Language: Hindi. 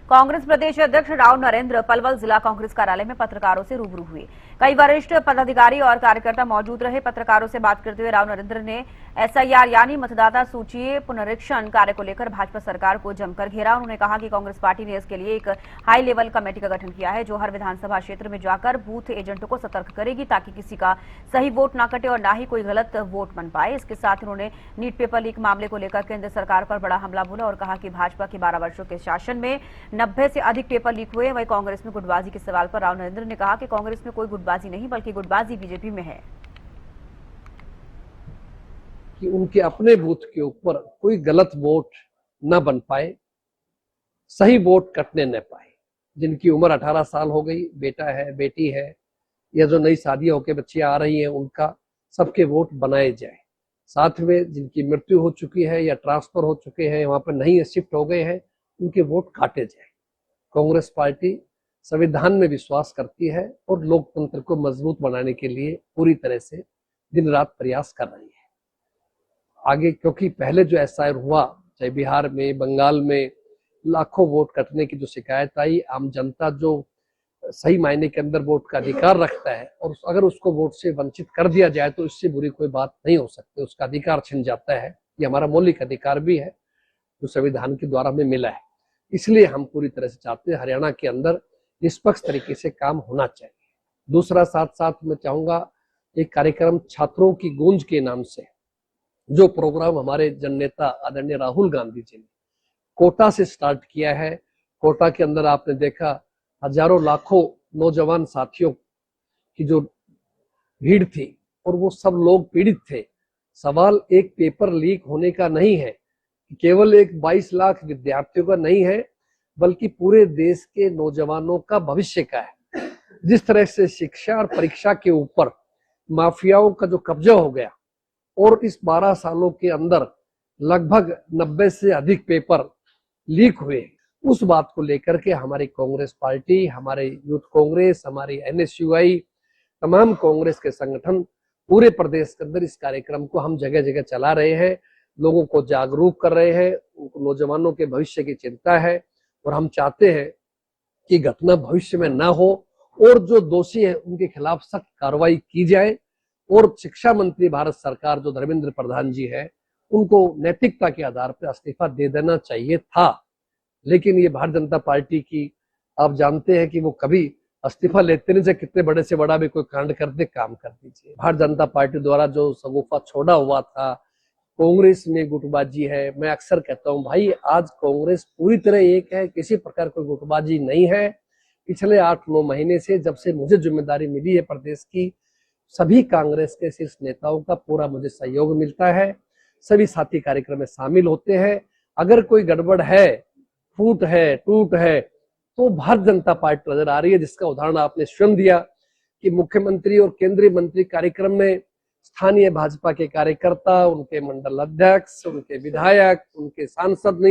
कांग्रेस प्रदेश अध्यक्ष राव नरेंद्र पलवल जिला कांग्रेस कार्यालय में पत्रकारों से रूबरू हुए। कई वरिष्ठ पदाधिकारी और कार्यकर्ता मौजूद रहे। पत्रकारों से बात करते हुए राव नरेंद्र ने एसआईआर यानी मतदाता सूची पुनरीक्षण कार्य को लेकर भाजपा सरकार को जमकर घेरा। उन्होंने कहा कि कांग्रेस पार्टी ने इसके लिए एक हाई लेवल कमेटी का गठन किया है, जो हर विधानसभा क्षेत्र में जाकर बूथ एजेंटों को सतर्क करेगी, ताकि किसी का सही वोट न कटे और न ही कोई गलत वोट बन पाए। इसके साथ उन्होंने नीट पेपर लीक मामले को लेकर केंद्र सरकार पर बड़ा हमला बोला और कहा कि भाजपा के 12 वर्षों के शासन में 90 से अधिक पेपर लीक हुए। वहीं कांग्रेस में गुटबाजी के सवाल पर राव नरेंद्र ने कहा कि कांग्रेस में कोई गुटबाजी नहीं, बल्कि गुटबाजी बीजेपी में है कि उनके अपने बूथ के ऊपर कोई गलत वोट न बन पाए, सही वोट कटने न पाए। जिनकी उम्र 18 साल हो गई, बेटा है, बेटी है, या जो नई शादियां होकर बच्चियां आ रही हैं, उनका सबके वोट बनाए जाए। साथ में जिनकी मृत्यु हो चुकी है या ट्रांसफर हो चुके हैं, वहां पर नहीं शिफ्ट हो गए हैं, उनके वोट काटे जाए। कांग्रेस पार्टी संविधान में विश्वास करती है और लोकतंत्र को मजबूत बनाने के लिए पूरी तरह से दिन रात प्रयास कर रही है आगे। क्योंकि पहले जो एसआईआर हुआ, चाहे बिहार में, बंगाल में, लाखों वोट कटने की जो शिकायत आई, आम जनता जो सही मायने के अंदर वोट का अधिकार रखता है और अगर उसको वोट से वंचित कर दिया जाए तो इससे बुरी कोई बात नहीं हो सकती। उसका अधिकार छिन जाता है। ये हमारा मौलिक अधिकार भी है जो संविधान के द्वारा हमें मिला है। इसलिए हम पूरी तरह से चाहते हैं हरियाणा के अंदर निष्पक्ष तरीके से काम होना चाहिए। दूसरा, साथ साथ मैं चाहूंगा एक कार्यक्रम छात्रों की गूंज के नाम से जो प्रोग्राम हमारे जननेता आदरणीय राहुल गांधी जी ने कोटा से स्टार्ट किया है। कोटा के अंदर आपने देखा हजारों लाखों नौजवान साथियों की जो भीड़ थी और वो सब लोग पीड़ित थे। सवाल एक पेपर लीक होने का नहीं है, केवल एक 22 लाख विद्यार्थियों का नहीं है, बल्कि पूरे देश के नौजवानों का भविष्य का है। जिस तरह से शिक्षा और परीक्षा के ऊपर माफियाओं का जो कब्जा हो गया और इस 12 सालों के अंदर लगभग 90 से अधिक पेपर लीक हुए, उस बात को लेकर के हमारी कांग्रेस पार्टी, हमारे यूथ कांग्रेस, हमारी एनएसयूआई, तमाम कांग्रेस के संगठन पूरे प्रदेश के अंदर इस कार्यक्रम को हम जगह जगह चला रहे हैं, लोगों को जागरूक कर रहे हैं। उनको नौजवानों के भविष्य की चिंता है और हम चाहते हैं कि घटना भविष्य में ना हो और जो दोषी है उनके खिलाफ सख्त कार्रवाई की जाए। और शिक्षा मंत्री भारत सरकार जो धर्मेंद्र प्रधान जी है, उनको नैतिकता के आधार पर इस्तीफा दे देना चाहिए था, लेकिन ये भारतीय जनता पार्टी की, आप जानते हैं कि वो कभी इस्तीफा लेते नहीं, से कितने बड़े से बड़ा भी कोई कांड करते काम कर दीजिए। भारतीय जनता पार्टी द्वारा जो सगुफा छोड़ा हुआ था, कांग्रेस में गुटबाजी है, मैं अक्सर कहता हूं भाई आज कांग्रेस पूरी तरह एक है, किसी प्रकार कोई गुटबाजी नहीं है। पिछले 8-9 महीने से जब से मुझे जिम्मेदारी मिली है प्रदेश की, सभी कांग्रेस के शीर्ष नेताओं का पूरा मुझे सहयोग मिलता है। सभी साथी कार्यक्रम में शामिल होते हैं। अगर कोई गड़बड़ है, फूट है, टूट है, तो भारतीय जनता पार्टी नजर आ रही है, जिसका उदाहरण आपने स्वयं दिया कि मुख्यमंत्री और केंद्रीय मंत्री कार्यक्रम में स्थानीय भाजपा के कार्यकर्ता, उनके मंडल अध्यक्ष, उनके विधायक, उनके सांसद नहीं